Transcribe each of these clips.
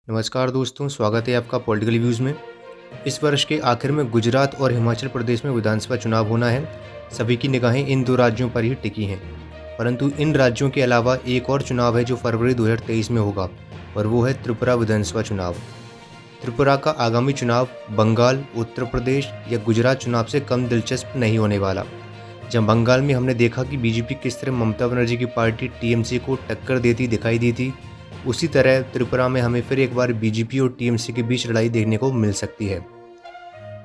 नमस्कार दोस्तों, स्वागत है आपका पॉलिटिकल व्यूज़ में। इस वर्ष के आखिर में गुजरात और हिमाचल प्रदेश में विधानसभा चुनाव होना है। सभी की निगाहें इन दो राज्यों पर ही टिकी हैं, परंतु इन राज्यों के अलावा एक और चुनाव है जो फरवरी 2023 में होगा, और वो है त्रिपुरा विधानसभा चुनाव। त्रिपुरा का आगामी चुनाव बंगाल, उत्तर प्रदेश या गुजरात चुनाव से कम दिलचस्प नहीं होने वाला। जब बंगाल में हमने देखा कि बीजेपी किस तरह ममता बनर्जी की पार्टी टीएमसी को टक्कर देती दिखाई दी थी, उसी तरह त्रिपुरा में हमें फिर एक बार बीजेपी और टीएमसी के बीच लड़ाई देखने को मिल सकती है।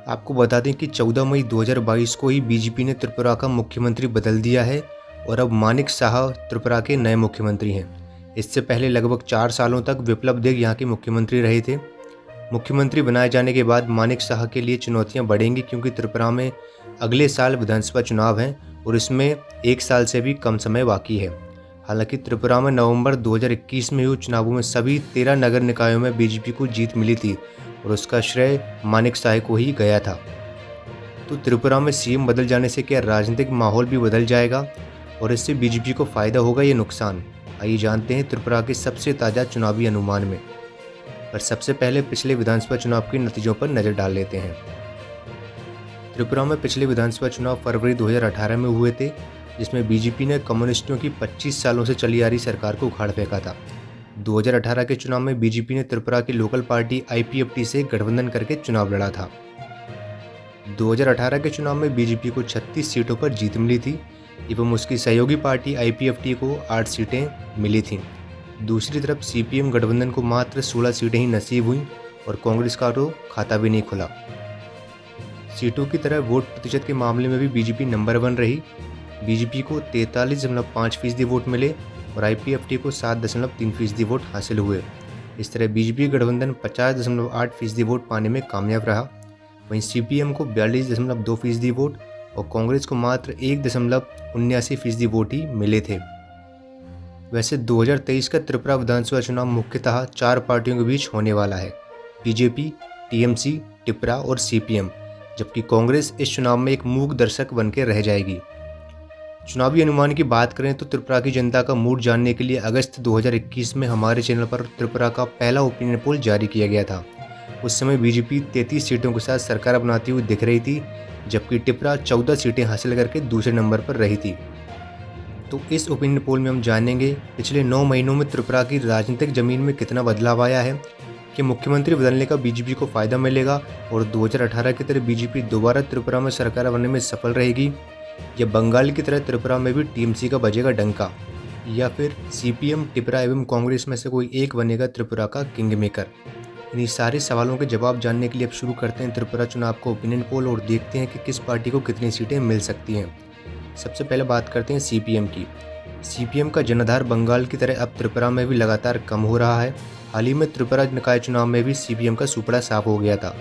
आपको बता दें कि 14 मई 2022 को ही बीजेपी ने त्रिपुरा का मुख्यमंत्री बदल दिया है और अब मानिक साहा त्रिपुरा के नए मुख्यमंत्री हैं। इससे पहले लगभग 4 सालों तक विप्लव देब यहाँ के मुख्यमंत्री रहे थे। मुख्यमंत्री बनाए जाने के बाद मानिक साहा के लिए चुनौतियाँ बढ़ेंगी, क्योंकि त्रिपुरा में अगले साल विधानसभा चुनाव हैं और इसमें 1 साल से भी कम समय बाकी है। हालांकि त्रिपुरा में नवंबर 2021 में हुए चुनावों में सभी 13 नगर निकायों में बीजेपी को जीत मिली थी और उसका श्रेय मानिक साहा को ही गया था। तो त्रिपुरा में सीएम बदल जाने से क्या राजनीतिक माहौल भी बदल जाएगा और इससे बीजेपी को फायदा होगा या नुकसान? आइए जानते हैं त्रिपुरा के सबसे ताज़ा चुनावी अनुमान में। पर सबसे पहले पिछले विधानसभा चुनाव के नतीजों पर नज़र डाल लेते हैं। त्रिपुरा में पिछले विधानसभा चुनाव फरवरी 2018 में हुए थे, जिसमें बीजेपी ने कम्युनिस्टों की 25 सालों से चली आ रही सरकार को उखाड़ फेंका था। 2018 के चुनाव में बीजेपी ने त्रिपुरा की लोकल पार्टी आईपीएफटी से गठबंधन करके चुनाव लड़ा था। 2018 के चुनाव में बीजेपी को 36 सीटों पर जीत मिली थी एवं उसकी सहयोगी पार्टी आईपीएफटी को 8 सीटें मिली थीं। दूसरी तरफ सीपीएम गठबंधन को मात्र 16 सीटें ही नसीब हुईं और कांग्रेस का तो खाता भी नहीं खुला। सीटों की तरह वोट प्रतिशत के मामले में भी बीजेपी नंबर 1 रही। बीजेपी को 43.5% वोट मिले और आईपीएफटी को 7.3% वोट हासिल हुए। इस तरह बीजेपी गठबंधन 50.8% वोट पाने में कामयाब रहा। वहीं सीपीएम को 42.2% वोट और कांग्रेस को मात्र 1.79% वोट ही मिले थे। वैसे 2023 का त्रिपुरा विधानसभा चुनाव मुख्यतः 4 पार्टियों के बीच होने वाला है, बीजेपी, टीएमसी, त्रिपुरा और सीपीएम, जबकि कांग्रेस इस चुनाव में एक मूक दर्शक बनकर रह जाएगी। चुनावी अनुमान की बात करें तो त्रिपुरा की जनता का मूड जानने के लिए अगस्त 2021 में हमारे चैनल पर त्रिपुरा का पहला ओपिनियन पोल जारी किया गया था। उस समय बीजेपी 33 सीटों के साथ सरकार बनाती हुई दिख रही थी, जबकि त्रिपुरा 14 सीटें हासिल करके दूसरे नंबर पर रही थी। तो इस ओपिनियन पोल में हम जानेंगे पिछले 9 महीनों में त्रिपुरा की राजनीतिक जमीन में कितना बदलाव आया है, कि मुख्यमंत्री बदलने का बीजेपी को फायदा मिलेगा और 2018 की तरह बीजेपी दोबारा त्रिपुरा में सरकार बनने में सफल रहेगी, या बंगाल की तरह त्रिपुरा में भी टीएमसी का बजेगा डंका, या फिर सीपीएम, त्रिपुरा एवं कांग्रेस में से कोई एक बनेगा त्रिपुरा का किंग मेकर। इन्हीं सारे सवालों के जवाब जानने के लिए अब शुरू करते हैं त्रिपुरा चुनाव का ओपिनियन पोल और देखते हैं कि किस पार्टी को कितनी सीटें मिल सकती हैं। सबसे पहले बात करते हैं सीपीएम की। सीपीएम का जनाधार बंगाल की तरह अब त्रिपुरा में भी लगातार कम हो रहा है। हाल ही में त्रिपुरा निकाय चुनाव में भी सीपीएम का सुपड़ा साफ हो गया था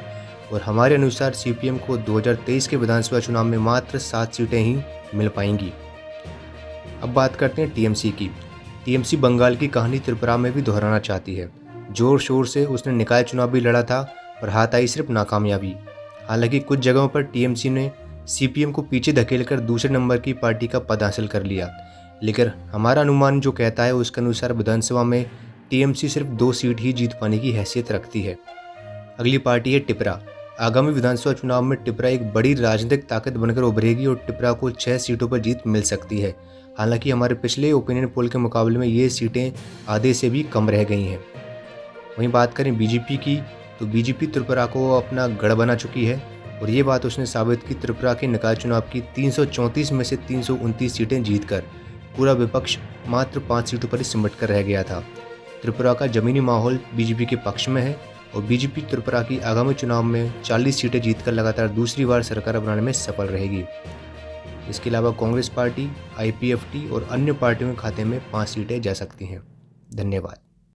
और हमारे अनुसार सीपीएम को 2023 के विधानसभा चुनाव में मात्र 7 सीटें ही मिल पाएंगी। अब बात करते हैं टीएमसी की। टीएमसी बंगाल की कहानी त्रिपुरा में भी दोहराना चाहती है। जोर शोर से उसने निकाय चुनाव भी लड़ा था और हाथ आई सिर्फ नाकामयाबी। हालांकि कुछ जगहों पर टीएमसी ने सीपीएम को पीछे धकेलकर दूसरे नंबर की पार्टी का पद हासिल कर लिया, लेकिन हमारा अनुमान जो कहता है उसके अनुसार विधानसभा में टीएमसी सिर्फ 2 सीट ही जीत पाने की हैसियत रखती है। अगली पार्टी है त्रिपुरा। आगामी विधानसभा चुनाव में त्रिपुरा एक बड़ी राजनीतिक ताकत बनकर उभरेगी और त्रिपुरा को 6 सीटों पर जीत मिल सकती है। हालांकि हमारे पिछले ओपिनियन पोल के मुकाबले में ये सीटें आधे से भी कम रह गई हैं। वहीं बात करें बीजेपी की, तो बीजेपी त्रिपुरा को अपना गढ़ बना चुकी है और ये बात उसने साबित की त्रिपुरा के निकाय चुनाव की 334 में से 329 सीटें जीतकर। पूरा विपक्ष मात्र 5 सीटों पर ही सिमट कर रह गया था। त्रिपुरा का जमीनी माहौल बीजेपी के पक्ष में है और बीजेपी त्रिपुरा की आगामी चुनाव में 40 सीटें जीतकर लगातार दूसरी बार सरकार बनाने में सफल रहेगी। इसके अलावा कांग्रेस पार्टी, आईपीएफटी और अन्य पार्टियों के खाते में 5 सीटें जा सकती हैं। धन्यवाद।